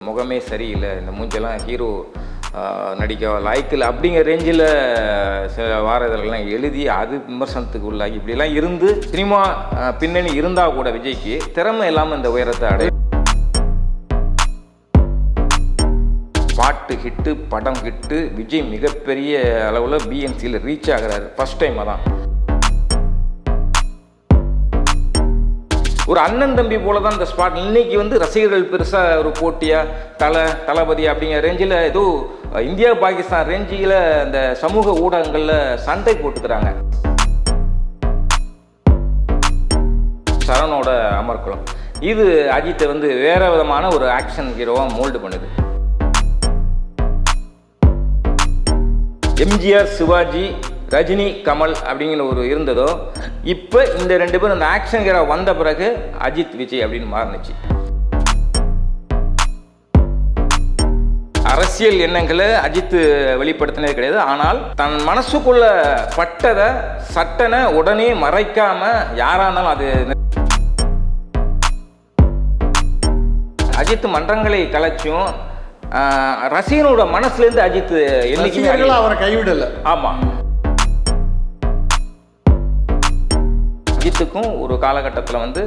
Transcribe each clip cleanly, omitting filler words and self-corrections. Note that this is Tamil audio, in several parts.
முகமே சரியில்லை, இந்த மூஞ்செல்லாம் ஹீரோ நடிக்க லாய்க்கில் அப்படிங்கிற ரேஞ்சில் சில வாரதெல்லாம் எழுதி அது விமர்சனத்துக்கு உள்ளாகி இப்படிலாம் இருந்து சினிமா பின்னணி இருந்தால் கூட விஜய்க்கு திறமை இல்லாமல் இந்த உயரத்தை அடைய. பாட்டு ஹிட்டு, படம் ஹிட்டு, விஜய் மிகப்பெரிய அளவில் பிஎன்சியில் ரீச் ஆகிறாரு ஃபஸ்ட் டைம். தான் ஒரு அண்ணன் தம்பி போல தான் இந்த ஸ்பாட். இன்னைக்கு ரசிகர்கள் பெருசாக ஒரு போட்டியாக தளபதி அப்படிங்கிற ரேஞ்சில் ஏதோ இந்தியா பாகிஸ்தான் ரேஞ்சில் இந்த சமூக ஊடகங்களில் சண்டை போட்டுக்கிறாங்க. சரணோட அமர்க்களம் இது அஜித்தை வேற விதமான ஒரு ஆக்ஷன் ஹீரோவாக மோல்டு பண்ணுது. எம்ஜிஆர், சிவாஜி, ரஜினி, கமல் அப்படிங்கிற ஒரு இருந்ததோ, இப்போ இந்த ரெண்டு பேரும் அந்த ஆக்ஷன் ஹீரோ வந்த பிறகு அஜித், விஜய் அப்படின்னு மாறினுச்சு. அரசியல் எண்ணங்களை அஜித் வெளிப்படுத்தினது கிடையாது. ஆனால் தன் மனசுக்குள்ள பட்டதை சட்டனை உடனே மறைக்காம யாரானாலும் அது அஜித் மன்றங்களை கலைச்சும் ரசிகனோட மனசுலேருந்து அஜித் என்னைக்குமே அவரை கைவிடலை. ஆமாம், அஜித்துக்கும் ஒரு காலகட்டத்தில்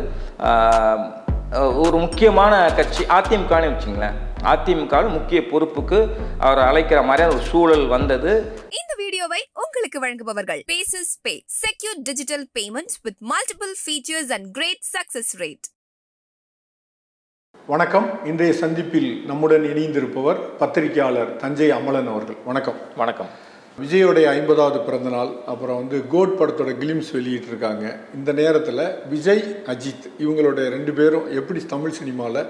ஒரு முக்கியமான கட்சி அதிமுகன்னு வச்சுங்களேன், அதிமுக முக்கிய பொறுப்புக்கு அவரை அழைக்கிற மாதிரியான ஒரு சூழல் வந்தது. இந்த வீடியோவை உங்களுக்கு வழங்குபவர்கள் பேசஸ் pay, secure digital payments with multiple features and great success rate. வணக்கம். இன்றைய சந்திப்பில் நம்முடன் இணைந்திருப்பவர் பத்திரிகையாளர் தஞ்சை அமலன் அவர்கள். வணக்கம். வணக்கம். விஜயோடைய 50வது பிறந்தநாள், அப்புறம் கோட் படத்தோட கிளிம்ஸ் வெளியிட்டிருக்காங்க. இந்த நேரத்தில் விஜய், அஜித் இவங்களோட ரெண்டு பேரும் எப்படி தமிழ் சினிமாவில்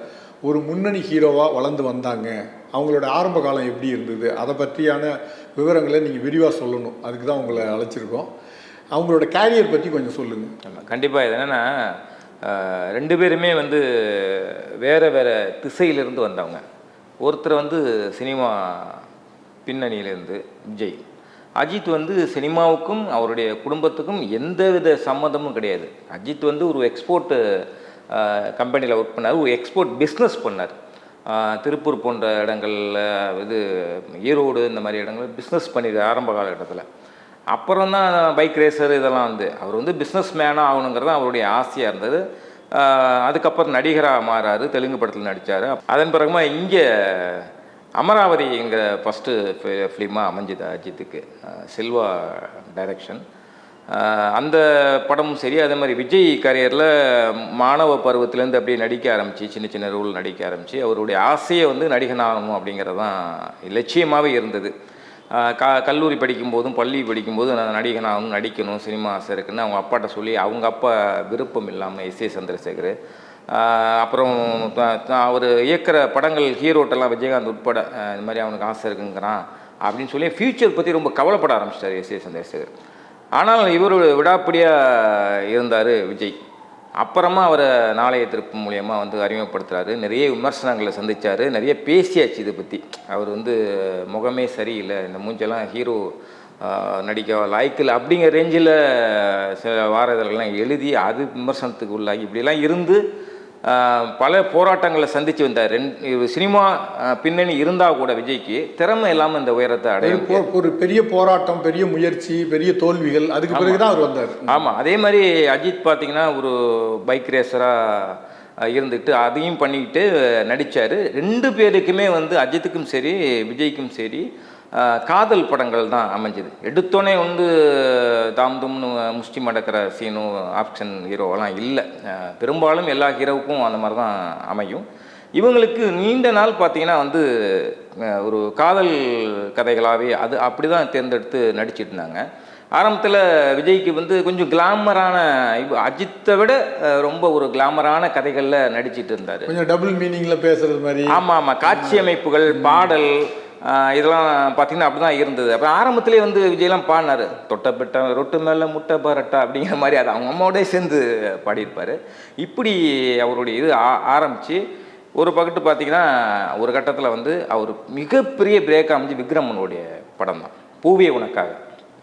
ஒரு முன்னணி ஹீரோவாக வளர்ந்து வந்தாங்க, அவங்களோட ஆரம்ப காலம் எப்படி இருந்தது, அதை பற்றியான விவரங்களை நீங்கள் விரிவாக சொல்லணும். அதுக்கு தான் உங்களை அழைச்சிருக்கோம். அவங்களோட கேரியர் பற்றி கொஞ்சம் சொல்லுங்கள். கண்டிப்பாக. இது என்னென்னா, ரெண்டு பேருமே வேறு வேறு திசையிலிருந்து வந்தவங்க. ஒருத்தர் சினிமா பின்னணியிலேருந்து விஜய். அஜித் சினிமாவுக்கும் அவருடைய குடும்பத்துக்கும் எந்தவித சம்மந்தமும் கிடையாது. அஜித் ஒரு எக்ஸ்போர்ட் கம்பெனியில் ஒர்க் பண்ணார், ஒரு எக்ஸ்போர்ட் பிஸ்னஸ் பண்ணார். திருப்பூர் போன்ற இடங்களில் ஈரோடு இந்த மாதிரி இடங்கள் பிஸ்னஸ் பண்ணியிருக்கார் ஆரம்ப காலகட்டத்தில். அப்புறம் தான் பைக் ரேசர் இதெல்லாம் அவர் பிஸ்னஸ் மேனாக ஆகணுங்கிறது தான் அவருடைய ஆசையாக இருந்தது. அதுக்கப்புறம் நடிகராக மாறாரு, தெலுங்கு படத்தில் நடித்தார். அதன் பிறகுமா இங்கே அமராவதிங்கிற ஃபஸ்ட்டு ஃபிலிமாக அமைஞ்சுது அஜித்துக்கு, செல்வா டைரக்ஷன். அந்த படமும் சரி. அதே மாதிரி விஜய் கரியரில் மாணவ பருவத்திலேருந்து அப்படியே நடிக்க ஆரம்பித்து, சின்ன சின்ன ரோல் நடிக்க ஆரம்பித்து அவருடைய ஆசையை நடிகனாகணும் அப்படிங்கிறது தான் லட்சியமாகவே இருந்தது. கல்லூரி படிக்கும்போதும் பள்ளி படிக்கும்போதும் நான் நடிகனாகணும், நடிக்கணும், சினிமா ஆசை இருக்குன்னு அவங்க அப்பாட்ட சொல்லி, அவங்க அப்பா விருப்பம் இல்லாமல் எஸ்.ஏ. சந்திரசேகர், அப்புறம் அவர் இயக்கிற படங்கள் ஹீரோட்டெல்லாம் விஜயகாந்த் உட்பட இந்த மாதிரி அவனுக்கு ஆசை இருக்குங்கிறான் அப்படின்னு சொல்லி ஃப்யூச்சர் பற்றி ரொம்ப கவலைப்பட ஆரம்பிச்சிட்டார் எஸ்.ஏ. சந்திரசேகர். ஆனால் இவர் விடாப்பிடியாக இருந்தார் விஜய். அப்புறமா அவரை நாளைய திருப்பு மூலியமாக அறிமுகப்படுத்துகிறாரு. நிறைய விமர்சனங்களை சந்தித்தார், நிறைய பேசியாச்சு இதை பற்றி. அவர் முகமே சரியில்லை, இந்த மூஞ்செல்லாம் ஹீரோ நடிக்க லாய்க்கில் அப்படிங்கிற ரேஞ்சில் சில வாரதெல்லாம் எழுதி அது விமர்சனத்துக்கு உள்ளாகி இப்படிலாம் இருந்து பல போராட்டங்களை சந்தித்து வந்தார். சினிமா பின்னணி இருந்தால் கூட விஜய்க்கு திறமை இல்லாமல் இந்த உயரத்தை அடைய. ஒரு பெரிய போராட்டம், பெரிய முயற்சி, பெரிய தோல்விகள், அதுக்கு பிறகு தான் அவர் வந்தார். ஆமாம். அதே மாதிரி அஜித் பார்த்திங்கன்னா ஒரு பைக் ரேசராக இருந்துட்டு அதையும் பண்ணிக்கிட்டு நடித்தார். ரெண்டு பேருக்குமே அஜித்துக்கும் சரி விஜய்க்கும் சரி காதல் படங்கள் தான் அமைஞ்சது. எடுத்தோடனே தாம் தும்னு முஸ்டிம் அடக்கிற சீனும் ஆக்ஷன் ஹீரோவெல்லாம் இல்லை. பெரும்பாலும் எல்லா ஹீரோவுக்கும் அந்த மாதிரி தான் அமையும். இவங்களுக்கு நீண்ட நாள் பார்த்திங்கன்னா ஒரு காதல் கதைகளாகவே அப்படி தான் தேர்ந்தெடுத்து நடிச்சிட்டு இருந்தாங்க. ஆரம்பத்தில் விஜய்க்கு கொஞ்சம் கிளாமரான, அஜித்தை விட ரொம்ப ஒரு கிளாமரான கதைகளில் நடிச்சிட்டு இருந்தார். கொஞ்சம் டபுள் மீனிங்கில் பேசுகிறது மாதிரி. ஆமாம் ஆமாம். காட்சி அமைப்புகள், பாடல் இதெல்லாம் பார்த்திங்கன்னா அப்படி தான் இருந்தது. அப்புறம் ஆரம்பத்திலே விஜயெல்லாம் பாடினார், தொட்டப்பட்ட ரொட்டு மேலே முட்டை பரட்டா அப்படிங்கிற மாதிரி. அது அவங்க அம்மாவோடய சேர்ந்து பாடியிருப்பார். இப்படி அவருடைய இது ஆரம்பித்து ஒரு பக்கத்து பார்த்திங்கன்னா ஒரு கட்டத்தில் அவர் மிகப்பெரிய பிரேக் அமைஞ்சு விக்ரமனுடைய படம் தான் பூவே உனக்காக.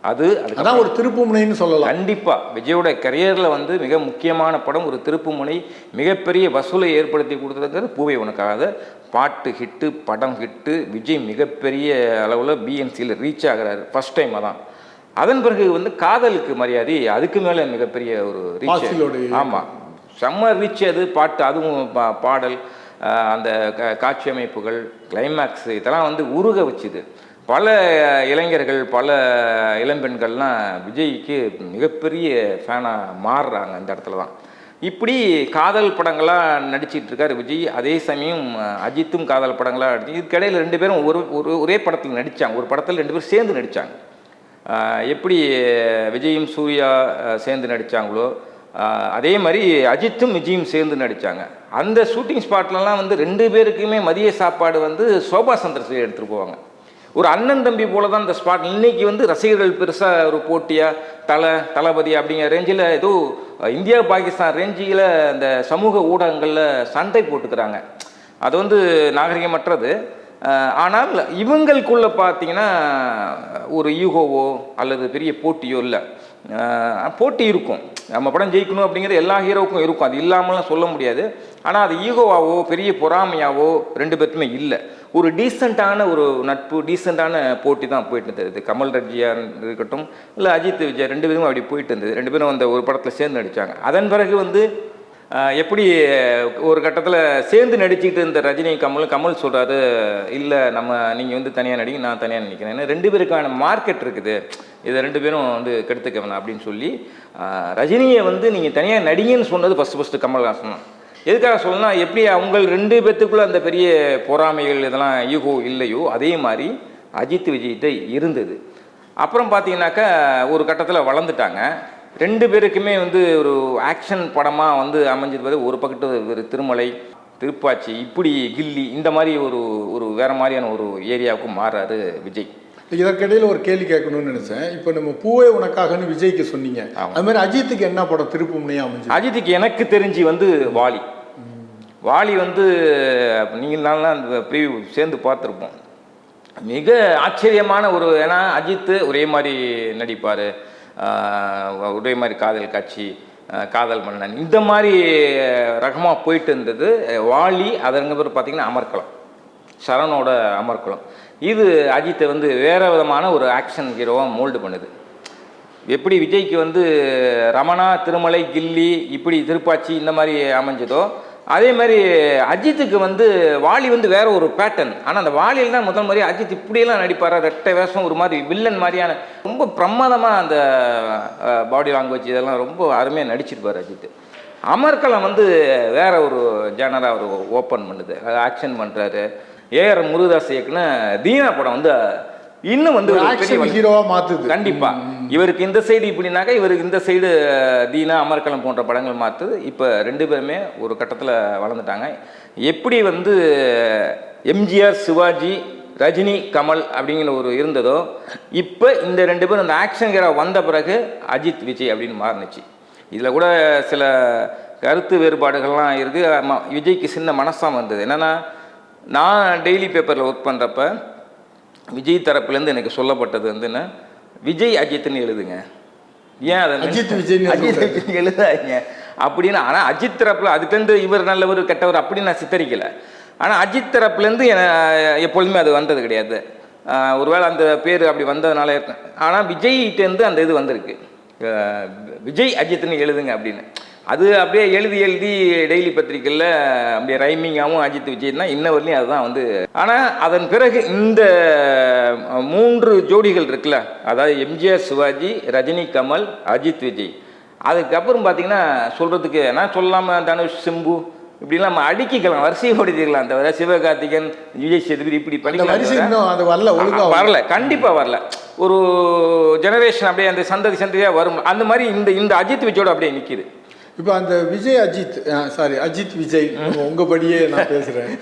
அதான் ஒரு திருப்புமுனைன்னு சொல்லலாம். கண்டிப்பாக விஜயோட கரியரில் வந்து மிக முக்கியமான படம், ஒரு திருப்புமுனை, மிகப்பெரிய வசூலை ஏற்படுத்தி கொடுத்ததுங்கிறது பூவே உனக்காக. பாட்டு ஹிட்டு, படம் ஹிட்டு, விஜய் மிகப்பெரிய அளவில் பிஎன்சியில் ரீச் ஆகிறாரு ஃபர்ஸ்ட் டைம். அதான் அதன் பிறகு வந்து காதலுக்கு மரியாதை, அதுக்கு மேலே மிகப்பெரிய ஒரு ரீச். ஆமாம், செம்ம ரீச் அது. பாட்டு, அதுவும் பாடல், அந்த காட்சி அமைப்புகள், கிளைமேக்ஸ், இதெல்லாம் வந்து உருக வச்சுது. பல இளைஞர்கள், பல இளம்பெண்கள்லாம் விஜய்க்கு மிகப்பெரிய ஃபேனாக மாறுறாங்க அந்த இடத்துல தான். இப்படி காதல் படங்களாக நடிச்சிட்டு இருக்கார் விஜய். அதே சமயம் அஜித்தும் காதல் படங்களாக நடிச்சு, இதுக்கிடையில் ரெண்டு பேரும் ஒரே படத்தில் நடித்தாங்க. ஒரு படத்தில் ரெண்டு பேரும் சேர்ந்து நடித்தாங்க. எப்படி விஜயும் சூர்யா சேர்ந்து நடித்தாங்களோ அதே மாதிரி அஜித்தும் விஜயும் சேர்ந்து நடித்தாங்க. அந்த ஷூட்டிங் ஸ்பாட்லலாம் வந்து ரெண்டு பேருக்குமே மதிய சாப்பாடு வந்து சோபா சந்திரசேகர் எடுத்துகிட்டு போவாங்க. ஒரு அண்ணன் தம்பி போல தான் அந்த ஸ்பாட். இன்றைக்கி வந்து ரசிகர்கள் பெருசாக ஒரு போட்டியாக தளபதி அப்படிங்கிற ரேஞ்சில் ஏதோ இந்தியா பாகிஸ்தான் ரேஞ்சில் அந்த சமூக ஊடகங்களில் சண்டை போட்டுக்கிறாங்க. அது வந்து நாகரிகமற்றது. ஆனால் இவங்களுக்குள்ளே பார்த்தீங்கன்னா ஒரு ஈகோவோ அல்லது பெரிய போட்டியோ இல்லை. போட்டி இருக்கும், நம்ம படம் ஜெயிக்கணும் அப்படிங்கிறது எல்லா ஹீரோவுக்கும் இருக்கும், அது இல்லாமலாம் சொல்ல முடியாது. ஆனால் அது ஈகோவாவோ பெரிய பொறாமையாவோ ரெண்டு பேருக்குமே இல்லை. ஒரு டீசெண்டான ஒரு நட்பு, டீசெண்டான போட்டி தான் போயிட்டு இருந்தது. கமல் ரஜினியாக இருக்கட்டும், இல்லை அஜித் விஜய், ரெண்டு பேரும் அப்படி போயிட்டு இருந்தது. ரெண்டு பேரும் அந்த ஒரு படத்தில் சேர்ந்து நடித்தாங்க. அதன் பிறகு வந்து எப்படி ஒரு கட்டத்தில் சேர்ந்து நடிச்சுக்கிட்டு இருந்த ரஜினி கமல் சொல்கிறாரு, இல்லை நீங்கள் வந்து தனியாக நடிங்க, நான் தனியாக நினைக்கிறேன், ஏன்னா ரெண்டு பேருக்கான மார்க்கெட் இருக்குது, இதை ரெண்டு பேரும் வந்து கெடுத்துக்க வேணாம் அப்படின்னு சொல்லி ரஜினியை வந்து நீங்கள் தனியாக நடிங்கன்னு சொன்னது ஃபஸ்ட்டு கமல்ஹாசன் தான். எதுக்காக சொல்லணும்னா, எப்படி அவங்க ரெண்டு பேர்த்துக்குள்ளே அந்த பெரிய பொறாமைகள் இதெல்லாம் ஈகோ இல்லையோ அதே மாதிரி அஜித் விஜய்கிட்ட இருந்தது. அப்புறம் பார்த்தீங்கன்னாக்கா ஒரு கட்டத்தில் வளர்ந்துட்டாங்க. ரெண்டு பேருக்குமே வந்து ஒரு ஆக்ஷன் படமாக வந்து அமைஞ்சிருப்பது. ஒரு பக்கத்து ஒரு திருமலை, திருப்பாச்சி, இப்படி கில்லி, இந்த மாதிரி ஒரு வேறு மாதிரியான ஒரு ஏரியாவுக்கு மாறுறாரு விஜய். இதற்கிடையில் ஒரு கேள்வி கேட்கணும்னு நினைச்சேன். இப்போ நம்ம பூவே உனக்காகன்னு விஜய்க்கு சொன்னீங்க, அது மாதிரி அஜித்துக்கு என்ன படம் திருப்புமுனையாக அமைஞ்சு? அஜித்துக்கு எனக்கு தெரிஞ்சு வந்து வாலி வந்து நீங்கள் நான்லாம் அந்த ப்ரீவியூ சேர்ந்து பார்த்துருப்போம். மிக ஆச்சரியமான ஏன்னா அஜித்து ஒரே மாதிரி நடிப்பார், ஒரே மாதிரி காதல் காட்சி, காதல் மன்னன், இந்த மாதிரி ரகமாக போயிட்டு இருந்தது வாலி. அதற்கு பேர் பார்த்திங்கன்னா அமர்கலம், சரணோட அமர்கலம். இது அஜித்தை வந்து வேறு விதமான ஒரு ஆக்ஷன் ஹீரோவாக மோல்டு பண்ணுது. எப்படி விஜய்க்கு வந்து ரமணா, திருமலை, கில்லி, இப்படி திருப்பாச்சி இந்த மாதிரி அமைஞ்சதோ அதே மாதிரி அஜித்துக்கு வந்து வாலி வந்து வேற ஒரு பேட்டர்ன். ஆனால் அந்த வாலியில் தான் முதல் மாதிரி அஜித் இப்படியெல்லாம் நடிப்பார், ரெட்டை வேஷம், ஒரு மாதிரி வில்லன் மாதிரியான ரொம்ப பிரமாதமாக அந்த பாடி லாங்குவேஜ் இதெல்லாம் ரொம்ப அருமையாக நடிச்சிருப்பார் அஜித். அமர்கலம் வந்து வேற ஒரு ஜேனராக ஒரு ஓப்பன் பண்ணுது, ஆக்ஷன் பண்ணுறாரு. ஏஆர் முருகதாஸ் இயக்குன தீனா படம் வந்து இன்னும் வந்து ஹீரோவா மாத்துது. கண்டிப்பா இவருக்கு இந்த சைடு இப்படின்னாக்கா இவருக்கு இந்த சைடு தீனா, அமர்கலம் போன்ற படங்கள் மாத்துது. இப்போ ரெண்டு பேருமே ஒரு கட்டத்தில் வளர்ந்துட்டாங்க. எப்படி வந்து எம்ஜிஆர், சிவாஜி, ரஜினி, கமல் அப்படிங்கிற ஒரு இருந்ததோ, இப்போ இந்த ரெண்டு பேரும் அந்த ஆக்ஷன் ஹீரோ வந்த பிறகு அஜித் விஜய் அப்படின்னு மாறுனுச்சு. இதில் கூட சில கருத்து வேறுபாடுகள்லாம் இருக்குது. விஜய்க்கு சின்ன மனசாக வந்தது என்னென்னா, நான் டெய்லி பேப்பரில் ஒர்க் பண்ணுறப்ப விஜய் தரப்புலேருந்து எனக்கு சொல்லப்பட்டது வந்துன்னா, விஜய் அஜித்னு எழுதுங்க, ஏன் அதை அஜித் விஜய் எழுதாங்க அப்படின்னு. ஆனால் அஜித் தரப்பில் அதுலேருந்து இவர் நல்லவர் கெட்டவர் அப்படின்னு நான் சித்தரிக்கலை. ஆனால் அஜித் தரப்புலேருந்து எப்பொழுதுமே அது வந்தது கிடையாது. ஒருவேளை அந்த பேர் அப்படி வந்ததுனால இருக்கேன். ஆனால் விஜய்கிட்டேருந்து அந்த இது வந்திருக்கு, விஜய் அஜித்னு எழுதுங்க அப்படின்னு. அது அப்படியே எழுதி டெய்லி பத்திரிக்கையில் அப்படியே ரைமிங்காகவும் அஜித் விஜய்னா இன்ன வரலையும் அதுதான் வந்து. ஆனால் அதன் பிறகு இந்த 3 ஜோடிகள் இருக்குல்ல, அதாவது எம்ஜிஆர், சிவாஜி, ரஜினி, கமல், அஜித் விஜய், அதுக்கப்புறம் பார்த்தீங்கன்னா சொல்கிறதுக்கு நான் சொல்லாமல் தனுஷ், சிம்பு இப்படிலாம் நம்ம அடிக்கலாம், வரிசைப்படுத்திக்கலாம் தவிர சிவகார்த்திகன், விஜய் சேதுபதி இப்படி படிக்கலாம் வரல, கண்டிப்பாக வரல. ஒரு ஜெனரேஷன் அப்படியே அந்த சந்ததியாக வரும். அந்த மாதிரி இந்த அஜித் விஜயோட அப்படியே நிற்கிது. இப்போ அந்த விஜய் அஜித் விஜய் உங்கபடியே நான் பேசுகிறேன்,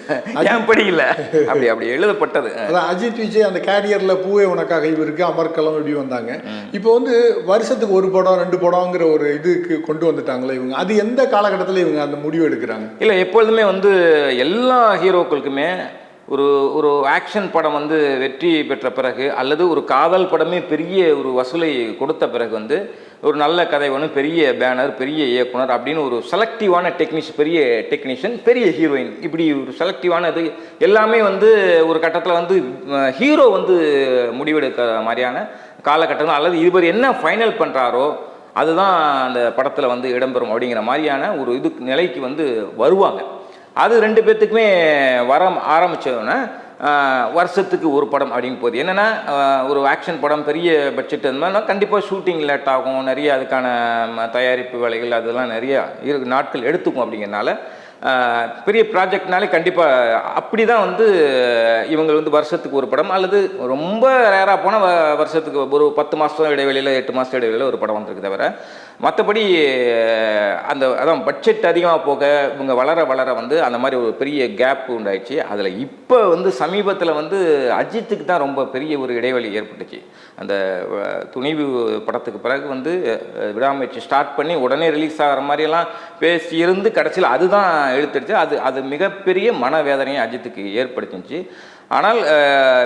ஏன் படிக்கல அப்படி எழுதப்பட்டது. அதான் அஜித் விஜய் அந்த கேரியரில் பூவே உனக்காக இவருக்கு அமர்கலம் இப்படி வந்தாங்க. இப்போ வந்து வருஷத்துக்கு ஒரு படம் 2 படங்கிற ஒரு இதுக்கு கொண்டு வந்துட்டாங்களே இவங்க. அது எந்த காலகட்டத்தில் இவங்க அந்த முடிவு எடுக்கிறாங்க? இல்லை, எப்பொழுதுமே வந்து எல்லா ஹீரோக்களுக்குமே ஒரு ஒரு ஆக்ஷன் படம் வந்து வெற்றி பெற்ற பிறகு அல்லது ஒரு காதல் படமே பெரிய ஒரு வசூலை கொடுத்த பிறகு வந்து ஒரு நல்ல கதை ஒன்று, பெரிய பேனர், பெரிய இயக்குனர் அப்படின்னு ஒரு செலக்டிவான பெரிய டெக்னீஷியன், பெரிய ஹீரோயின், இப்படி ஒரு செலக்டிவான இது எல்லாமே வந்து ஒரு கட்டத்தில் வந்து ஹீரோ வந்து முடிவெடுக்கிற மாதிரியான காலகட்டம் அல்லது இவர் என்ன ஃபைனல் பண்ணுறாரோ அதுதான் அந்த படத்தில் வந்து இடம்பெறும் அப்படிங்கிற மாதிரியான ஒரு நிலைக்கு வந்து வருவாங்க. அது 2 பேர்த்துக்குமே வர ஆரம்பித்தோன்னா வருஷத்துக்கு ஒரு படம் அப்படிங்க போகுது. என்னென்னா ஒரு ஆக்ஷன் படம் பெரிய பட்ஜெட் இருந்தால் கண்டிப்பாக ஷூட்டிங் லேட் ஆகும், நிறைய அதுக்கான தயாரிப்பு வேலைகள் அதெல்லாம் நிறைய நாட்கள் எடுத்துக்கும். அப்படிங்கிறனால பெரிய ப்ராஜெக்ட்னாலே கண்டிப்பாக அப்படி தான் வந்து இவங்க வந்து வருஷத்துக்கு ஒரு படம் அல்லது ரொம்ப ரேராக போனால் வருஷத்துக்கு ஒரு 10 மாதம் இடைவெளியில் 8 மாதம் இடைவெளியில் ஒரு படம் வந்துருக்கு தவிர மற்றபடி அதான் பட்ஜெட் அதிகமாக போக இவங்க வளர வந்து அந்த மாதிரி ஒரு பெரிய கேப் உண்டாயிடுச்சு. அதில் இப்போ வந்து சமீபத்தில் வந்து அஜித்துக்கு தான் ரொம்ப பெரிய ஒரு இடைவெளி ஏற்பட்டுச்சு. அந்த துணிவு படத்துக்கு பிறகு வந்து விடாமுயற்சி ஸ்டார்ட் பண்ணி உடனே ரிலீஸ் ஆகிற மாதிரியெல்லாம் பேசி இருந்து கடைசியில் அதுதான் இழுத்துடுச்சு. அது மிகப்பெரிய மனவேதனையை அஜித்துக்கு ஏற்படுத்திச்சு. ஆனால்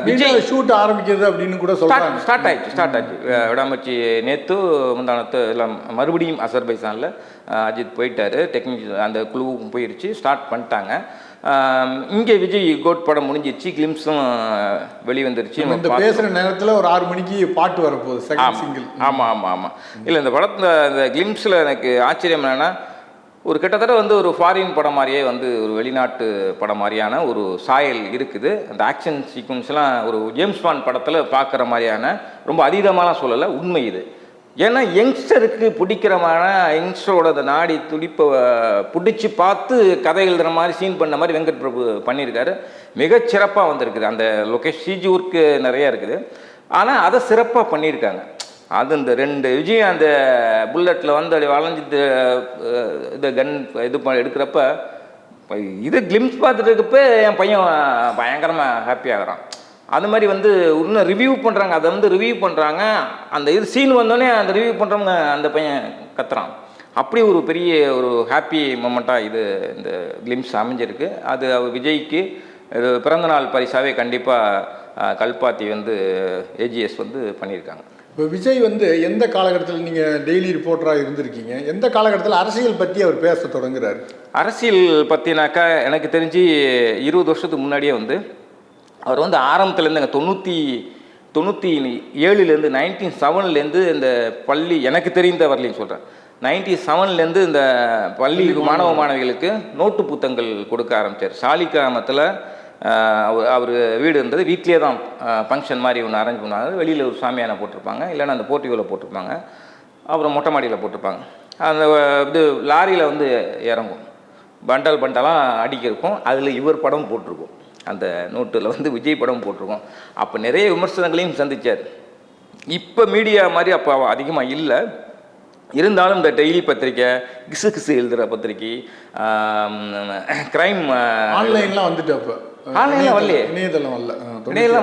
விஜய் ஷூட் ஆரம்பிக்கிறது அப்படின்னு கூட சொல்றாங்க. ஸ்டார்ட் ஆயிடுச்சு விடாமுயற்சி நேற்று முந்தானத்து எல்லாம் மறுபடியும் அசர்பைசானில் அஜித் போயிட்டாரு, டெக்னிக் அந்த குழுவும் போயிடுச்சு, ஸ்டார்ட் பண்ணிட்டாங்க. இங்கே விஜய் கோட் படம் முடிஞ்சிருச்சு, கிளிம்ஸும் வெளிவந்துருச்சு. இந்த பேசுகிற நேரத்தில் ஒரு 6 மணிக்கு பாட்டு வரப்போகுது, செகண்ட் சிங்கிள். ஆமாம் இல்லை, இந்த படத்தில் இந்த கிளிம்ஸில் எனக்கு ஆச்சரியம் என்னென்னா ஒரு கிட்டத்தட்ட வந்து ஒரு ஃபாரின் படம் மாதிரியே வந்து ஒரு வெளிநாட்டு படம் மாதிரியான ஒரு சாயல் இருக்குது. அந்த ஆக்ஷன் சீக்வன்ஸ்லாம் ஒரு ஜேம்ஸ் பாண்ட் படத்தில் பார்க்குற மாதிரியான ரொம்ப அதீதமான சூழலை உண்மை இது. ஏன்னா யங்ஸ்டருக்கு பிடிக்கிறமான யங்ஸ்டரோட அந்த நாடி துடிப்பை பிடிச்சி பார்த்து கதை எழுதுகிற மாதிரி சீன் பண்ண மாதிரி வெங்கட் பிரபு பண்ணியிருக்காரு. மிகச்சிறப்பாக வந்திருக்குது. அந்த லொக்கேஷன் சிஜி ஒர்க்கு நிறையா இருக்குது, ஆனால் அதை சிறப்பாக பண்ணியிருக்காங்க. அது இந்த 2 விஜயம் அந்த புல்லட்டில் வந்து அப்படி வளைஞ்சிட்டு இது கன் எடுக்கிறப்ப இது கிளிம்ஸ் பார்த்துட்டு இருக்கப்ப என் பையன் பயங்கரமாக ஹாப்பி ஆகிறான். அது மாதிரி வந்து இன்னும் ரிவ்யூ பண்ணுறாங்க, அதை வந்து ரிவ்யூ பண்ணுறாங்க. அந்த சீன் வந்தோடனே அந்த ரிவ்யூ பண்ணுறவங்க அந்த பையன் கத்துறான். அப்படி ஒரு பெரிய ஒரு ஹாப்பி மொமெண்ட்டாக இந்த கிளிம்ஸ் அமைஞ்சிருக்கு. அது விஜய்க்கு பிறந்தநாள் பரிசாவே கண்டிப்பாக கல்பாத்தி வந்து ஏஜிஎஸ் வந்து பண்ணியிருக்காங்க. இப்போ விஜய் வந்து எந்த காலகட்டத்தில் நீங்கள் டெய்லி ரிப்போர்ட்டராக இருந்திருக்கீங்க, எந்த காலகட்டத்தில் அரசியல் பற்றி அவர் பேச தொடங்குறாரு? அரசியல் பற்றினாக்கா எனக்கு தெரிஞ்சு 20 வருஷத்துக்கு முன்னாடியே வந்து அவர் வந்து ஆரம்பத்துலேருந்து 97லேருந்து 97லேருந்து இந்த பள்ளி எனக்கு தெரிந்த வரலையும் சொல்கிறேன், 97லேருந்து இந்த பள்ளி மாணவிகளுக்கு நோட்டு புத்தகங்கள் கொடுக்க ஆரம்பித்தார். சாலி கிராமத்தில் அவர் வீடு இருந்தது, வீட்லேயே தான் ஃபங்க்ஷன் மாதிரி ஒன்று அரேஞ்ச் பண்ணுவாங்க. வெளியில் ஒரு சாமியானை போட்டிருப்பாங்க, இல்லைன்னா அந்த போர்ட்டிகோவில் போட்டிருப்பாங்க, அப்புறம் மொட்டை மாடியில் போட்டிருப்பாங்க. அந்த லாரியில் வந்து இறங்கும், பண்டலாக அடிக்கிருக்கும், அதில் இவர் படம் போட்டிருக்கும், அந்த நோட்டில் வந்து விஜய் படம் போட்டிருக்கோம். அப்போ நிறைய விமர்சனங்களையும் சந்தித்தார். இப்போ மீடியா மாதிரி அப்போ அதிகமாக இல்லை, இருந்தாலும் இந்த டெய்லி பத்திரிக்கை, கிசு எழுதுகிற பத்திரிக்கை, கிரைம் ஆன்லைன்லாம் வந்துட்டு அப்போ ஆன்லைன்லாம் வரலையே, இணையதளம்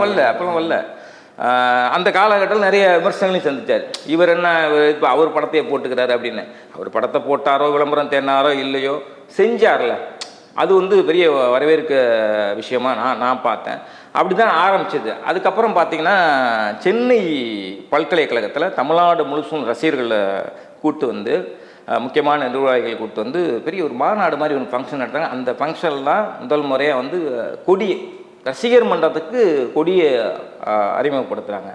வரல, அப்போலாம் வரல. அந்த காலகட்டத்தில் நிறைய விமர்சனங்களையும் சந்தித்தார். இவர் என்ன இப்போ அவர் படத்தையே போட்டுக்கிறாரு அப்படின்னு. அவர் படத்தை போட்டாரோ விளம்பரம் தேடினாரோ இல்லையோ செஞ்சார்ல, அது வந்து பெரிய வரவேற்க விஷயமா நான் பார்த்தேன். அப்படி தான் ஆரம்பிச்சது. அதுக்கப்புறம் பார்த்திங்கன்னா சென்னை பல்கலைக்கழகத்தில் தமிழ்நாடு முழுசும் ரசிகர்களை கூட்டு வந்து முக்கியமான நிர்வாகிகளை கூப்பிட்டு வந்து பெரிய ஒரு மாநாடு மாதிரி ஒரு ஃபங்க்ஷன் நடத்தாங்க. அந்த ஃபங்க்ஷனில் தான் முதல் முறையாக வந்து கொடியை ரசிகர் மன்றத்துக்கு கொடியை அறிமுகப்படுத்துகிறாங்க.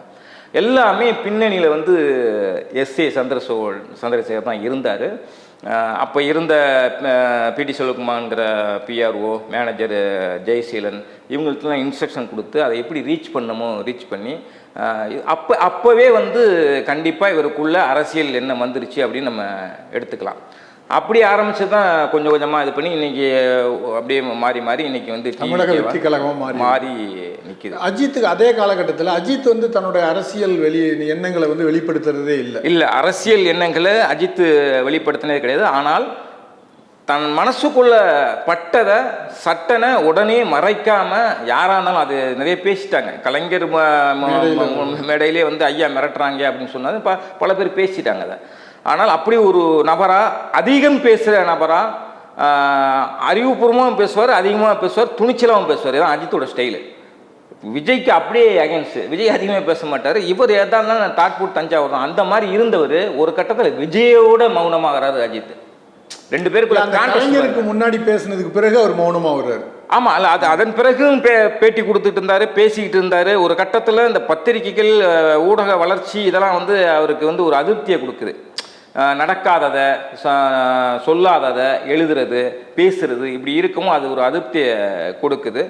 எல்லாமே பின்னணியில் வந்து எஸ்ஏ சந்திரசேகர் தான் இருந்தார். அப்போ இருந்த பிடி செல்வகுமார்ங்கிற பிஆர்ஓ மேனேஜர் ஜெயசீலன் இவங்களுக்கெல்லாம் இன்ஸ்ட்ரக்ஷன் கொடுத்து அதை எப்படி ரீச் பண்ணி அப்போவே வந்து கண்டிப்பாக இவருக்குள்ள அரசியல் என்ன வந்துருச்சு அப்படின்னு நம்ம எடுத்துக்கலாம். அப்படி ஆரம்பிச்சு தான் கொஞ்சம் கொஞ்சமாக இது பண்ணி இன்றைக்கி அப்படியே மாறி இன்றைக்கி வந்து தமிழக வெற்றி கழகமாக மாறி நிற்கிது. அஜித்துக்கு அதே காலகட்டத்தில் அஜித் வந்து தன்னுடைய அரசியல் எண்ணங்களை வந்து வெளிப்படுத்துறதே இல்லை. அரசியல் எண்ணங்களை அஜித் வெளிப்படுத்தினதே கிடையாது. ஆனால் தன் மனசுக்குள்ள பட்டதை சட்டனை உடனே மறைக்காமல் யாராக இருந்தாலும் அது நிறைய பேசிட்டாங்க. கலைஞர் மேடையிலே வந்து ஐயா மிரட்டுறாங்க அப்படின்னு சொன்னது பல பேர் பேசிட்டாங்க அதை. ஆனால் அப்படி ஒரு நபராக அதிகம் பேசுகிற நபராக அறிவுபூர்வமாகவும் பேசுவார், அதிகமாக பேசுவார், துணிச்சலாகவும் பேசுவார். இதுதான் அஜித்தோட ஸ்டைலு. விஜய்க்கு அப்படியே அகேன்ஸ்ட். விஜய் அதிகமாக பேச மாட்டார். இவர் எதாவது தாட்பூட் தஞ்சாவூர் தான். அந்த மாதிரி இருந்தவர் ஒரு கட்டத்தில் விஜயோட மௌனமாகறாரு அஜித். ரெண்டு பேருக்கு முன்னாடி பேசுனதுக்கு பிறகு அவர் மௌனமா வர்றாரு. ஆமா, அல்ல அது அதன் பிறகும் பேட்டி கொடுத்துட்டு இருந்தாரு, பேசிக்கிட்டு இருந்தாரு. ஒரு கட்டத்தில் இந்த பத்திரிகைகள், ஊடக வளர்ச்சி இதெல்லாம் அவருக்கு ஒரு அதிருப்தியை கொடுக்குது. நடக்காததை, சொல்லாததை எழுதுறது, பேசுறது, இப்படி இருக்கவும் அது ஒரு அதிருப்தியை கொடுக்குது.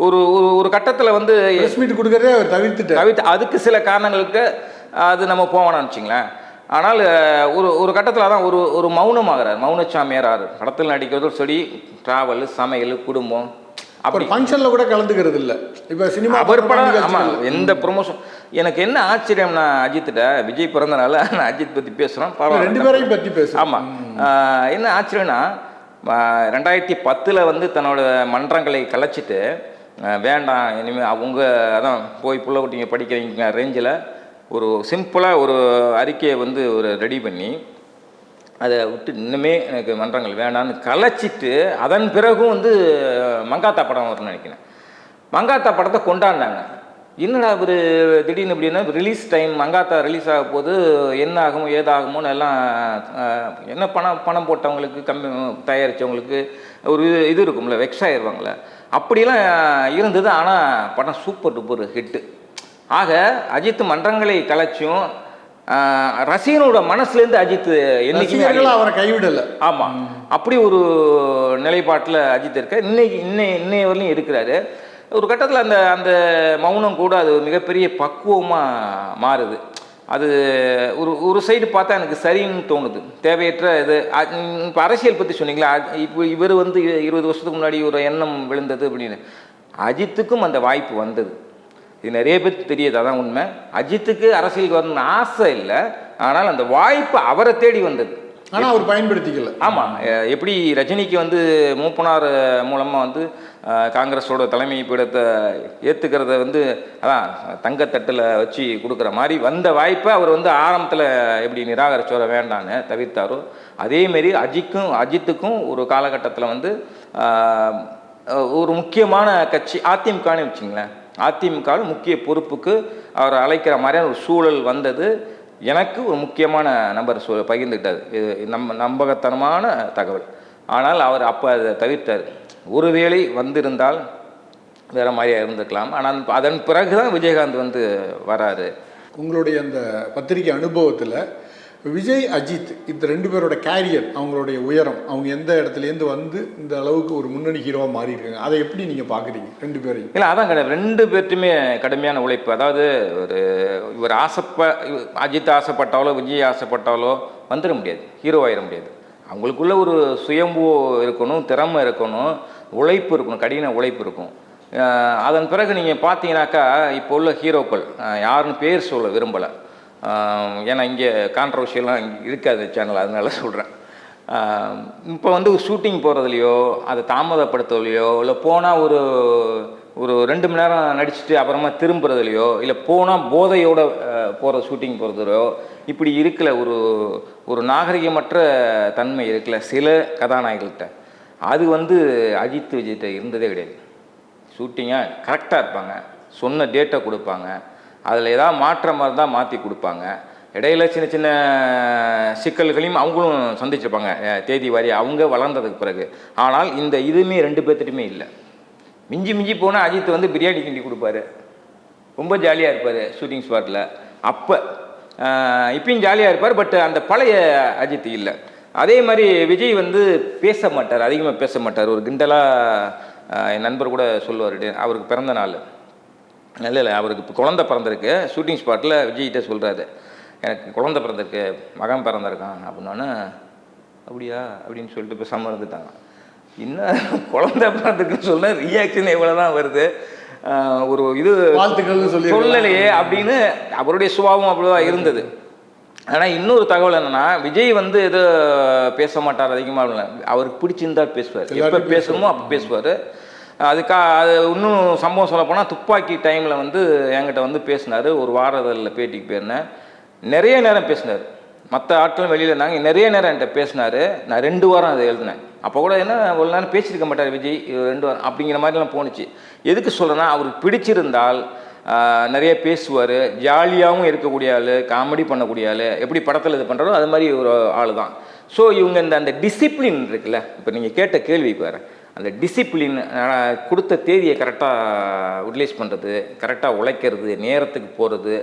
ஒரு ஒரு கட்டத்தில் மீட் கொடுக்கறதே அவர் தவிர்த்து அதுக்கு சில காரணங்களுக்கு அது நம்ம போவோம்னு வச்சுங்களேன். ஆனால் ஒரு கட்டத்தில் அதான் ஒரு மௌனமாகறார், மௌனச்சாமியார் ஆறு. படத்தில் நடிக்கிறதும் சரி, ட்ராவல், சமையல், குடும்பம், அப்படி ஃபங்க்ஷனில் கூட கலந்துக்கிறது இல்லை. இப்போ சினிமா அவர் படம் ஆமாம், எந்த ப்ரொமோஷன். எனக்கு என்ன ஆச்சரியம்னா அஜித்திட்ட, விஜய் பிறந்தனால நான் அஜித் பற்றி பேசுகிறோம், ரெண்டு பேரையும் பற்றி பேசுகிறோம். ஆமாம், என்ன ஆச்சரியம்னா 2010 தன்னோட மன்றங்களை கலைச்சிட்டு வேண்டாம் இனிமேல் அவங்க அதான் போய் புள்ள குட்டிங்க படிக்கிறீங்க ரேஞ்சில் ஒரு சிம்பிளாக ஒரு அறிக்கையை ஒரு ரெடி பண்ணி அதை விட்டு இன்னுமே எனக்கு மன்றங்கள் வேண்டான்னு கலைச்சிட்டு அதன் பிறகும் மங்காத்தா படம் வரும்னு நினைக்கிறேன். மங்காத்தா படத்தை கொண்டாடினாங்க. என்னடா ஒரு திடீர்னு எப்படின்னா ரிலீஸ் டைம் மங்காத்தா ரிலீஸ் ஆக போது என்ன ஆகுமோ ஏதாகுமோன்னு எல்லாம் என்ன பணம் போட்டவங்களுக்கு தயாரித்தவங்களுக்கு ஒரு இது இருக்கும்ல, வெக்ஸ் ஆயிடுவாங்களே, அப்படிலாம் இருந்தது. ஆனால் படம் சூப்பர் டூப்பர் ஹிட்டு. ஆக அஜித் மன்றங்களை கலைச்சும் ரசிகனோட மனசுலேருந்து அஜித் என்னைக்குமே அவரை கைவிடலை. ஆமாம், அப்படி ஒரு நிலைப்பாட்டில் அஜித் இருக்க இன்னைய வரலையும் இருக்கிறாரு. ஒரு கட்டத்தில் அந்த மௌனம் கூட அது மிகப்பெரிய பக்குவமாக மாறுது. அது ஒரு சைடு பார்த்தா எனக்கு சரின்னு தோணுது. தேவையற்ற இது. இப்போ அரசியல் பற்றி சொன்னீங்களா, இப்போ இவர் 20 வருஷத்துக்கு முன்னாடி ஒரு எண்ணம் விழுந்தது அப்படின்னு. அஜித்துக்கும் அந்த வாய்ப்பு வந்தது. இது நிறைய பேருக்கு தெரியாது, அதான் உண்மை. அஜித்துக்கு அரசியலுக்கு வரணும்னு ஆசை இல்லை, ஆனால் அந்த வாய்ப்பு அவரை தேடி வந்தது. ஆனால் அவர் பயன்படுத்திக்கல. ஆமாம், எப்படி ரஜினிக்கு மூப்பனார் மூலமாக காங்கிரஸோட தலைமை பீடத்தை ஏற்றுக்கிறத அதான் தங்கத்தட்டில் வச்சு கொடுக்குற மாதிரி வந்த வாய்ப்பை அவர் ஆரம்பத்தில் எப்படி நிராகரிச்சோர வேண்டான்னு தவிர்த்தாரோ, அதேமாரி அஜித்துக்கும் ஒரு காலகட்டத்தில் ஒரு முக்கியமான கட்சி அதிமுகன்னு வச்சுங்களேன், அதிமுகவில் முக்கிய பொறுப்புக்கு அவரை அழைக்கிற மாதிரியான ஒரு சூழல் வந்தது. எனக்கு ஒரு முக்கியமான நம்பர் பகிர்ந்துக்கிட்டார். இது நம்பகத்தனமான தகவல். ஆனால் அவர் அப்போ அதை தவிர்த்தார். ஒருவேளை வந்திருந்தால் வேறு மாதிரியாக இருந்துக்கலாம். ஆனால் அதன் பிறகு தான் விஜயகாந்த் வராரு. உங்களுடைய அந்த பத்திரிகை அனுபவத்தில் விஜய் அஜித் இந்த ரெண்டு பேரோட கேரியர், அவங்களுடைய உயரம், அவங்க எந்த இடத்துலேருந்து இந்த அளவுக்கு ஒரு முன்னணி ஹீரோவாக மாறி இருக்காங்க, அதை எப்படி நீங்கள் பார்க்குறீங்க ரெண்டு பேரையும்? இல்லை, அதான் கிடையாது. ரெண்டு பேர்ட்டுமே கடுமையான உழைப்பு. அதாவது இவர் அஜித் ஆசைப்பட்டாலோ விஜய் ஆசைப்பட்டாலோ வந்துட முடியாது, ஹீரோவாயிட முடியாது. அவங்களுக்குள்ள ஒரு சுயம்பு இருக்கணும், திறமை இருக்கணும், உழைப்பு இருக்கணும், கடின உழைப்பு இருக்கும். அதன் பிறகு நீங்கள் பார்த்தீங்கன்னாக்கா இப்போ உள்ள ஹீரோக்கள் யாருன்னு பேர் சொல்ல விரும்பலை. ஏன்னா இங்கே கான்ட்ரவர்ஷியெல்லாம் இருக்காது சேனல், அதனால சொல்கிறேன். இப்போ ஷூட்டிங் போகிறதுலையோ அதை தாமதப்படுத்துறதுலையோ இல்லை போனால் ஒரு 2 மணி நேரம் நடிச்சுட்டு அப்புறமா திரும்புறதுலையோ இல்லை போனால் போதையோடு போகிற ஷூட்டிங் போகிறதுலையோ இப்படி இருக்கல ஒரு நாகரிகமற்ற தன்மை இருக்கல சில கதாநாயகர்கள்ட்ட. அது அஜித் விஜய்கிட்ட இருந்ததே கிடையாது. ஷூட்டிங்காக கரெக்டாக இருப்பாங்க, சொன்ன டேட்டை கொடுப்பாங்க, அதில் ஏதாவது மாற்றம் மாதிரி தான் மாற்றி கொடுப்பாங்க. இடையில சின்ன சின்ன சிக்கல்களையும் அவங்களும் சந்திச்சிருப்பாங்க தேதி வாரி அவங்க வளர்ந்ததுக்கு பிறகு. ஆனால் இந்த இதுவுமே ரெண்டு பேர்த்துட்டுமே இல்லை. மிஞ்சி போனால் அஜித் பிரியாணி கிண்டி கொடுப்பாரு, ரொம்ப ஜாலியாக இருப்பார் ஷூட்டிங் ஸ்பாட்டில். அப்போ இப்பயும் ஜாலியாக இருப்பார். பட் அந்த பழைய அஜித் இல்லை. அதே மாதிரி விஜய் பேச மாட்டார், அதிகமாக பேச மாட்டார். ஒரு கிண்டலாக என் நண்பர் கூட சொல்லுவார், அவருக்கு பிறந்த நாள் இல்லை அவருக்கு இப்போ குழந்தை பிறந்திருக்கு, ஷூட்டிங் ஸ்பாட்டில் விஜய்கிட்ட சொல்கிறாரு, எனக்கு குழந்தை பிறந்திருக்கு, மகன் பிறந்திருக்கான் அப்படின்னோன்னு, அப்படியா அப்படின்னு சொல்லிட்டு இப்போ இருந்துட்டாங்க. இன்னும் குழந்தை பிறந்திருக்குன்னு சொன்ன ரியாக்ஷன் எவ்வளோ தான் வருது, ஒரு இது சொல்லலையே அப்படின்னு அவருடைய சுபாவம் அவ்வளோவா இருந்தது. ஆனால் இன்னொரு தகவல் என்னென்னா, விஜய் எதோ பேச மாட்டார் அதிகமாக, அவருக்கு பிடிச்சிருந்தால் பேசுவார், எப்போ பேசணுமோ அப்போ பேசுவார். அது இன்னும் சம்பவம் சொல்ல போனால் துப்பாக்கி டைமில் என்கிட்ட பேசினார். ஒரு வாரத்தில் பேட்டிக்கு போயிருந்தேன், நிறைய நேரம் பேசினார். மற்ற ஆட்களும் வெளியில் இருந்தாங்க. நிறைய நேரம் என்கிட்ட பேசினார். நான் 2 வாரம் அதை எழுதினேன். அப்போ கூட என்ன ஒரு நேரம் பேசியிருக்க மாட்டார் விஜய், 2 வாரம் அப்படிங்கிற மாதிரிலாம் போணுச்சு. எதுக்கு சொல்கிறேன்னா, அவருக்கு பிடிச்சிருந்தால் நிறைய பேசுவார், ஜாலியாகவும் இருக்கக்கூடிய ஆள், காமெடி பண்ணக்கூடிய ஆள், எப்படி படத்தில் இது பண்ணுறதோ அது மாதிரி ஒரு ஆள் தான். ஸோ இவங்க அந்த டிசிப்ளின் இருக்குல்ல, இப்போ நீங்கள் கேட்ட கேள்விக்கு வேறு, அந்த டிசிப்ளின், கொடுத்த தேதியை கரெக்டாக யூட்டிலைஸ் பண்ணுறது, கரெக்டாக உழைக்கிறது, நேரத்துக்கு போகிறது,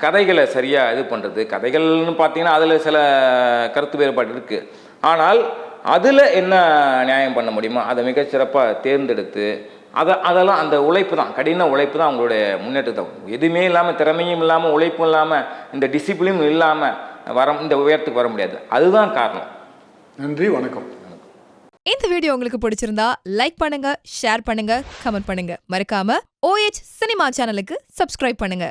கதைகளை சரியாக இது பண்ணுறது. கதைகள்னு பார்த்தீங்கன்னா அதில் சில கருத்து வேறுபாடு இருக்குது. ஆனால் அதில் என்ன நியாயம் பண்ண முடியுமோ அதை மிகச்சிறப்பாக தேர்ந்தெடுத்து அதெல்லாம் அந்த உழைப்பு தான், கடின உழைப்பு தான் அவங்களுடைய முன்னேற்றத்தை. எதுவுமே இல்லாமல், திறமையும் இல்லாமல், உழைப்பும் இல்லாமல், இந்த டிசிப்ளினும் இல்லாமல் இந்த உயரத்துக்கு வர முடியாது. அதுதான் காரணம். நன்றி, வணக்கம். இந்த வீடியோ உங்களுக்கு பிடிச்சிருந்தா லைக் பண்ணுங்க, ஷேர் பண்ணுங்க, கமெண்ட் பண்ணுங்க. மறக்காம OH சினிமா சேனலுக்கு சப்ஸ்கிரைப் பண்ணுங்க.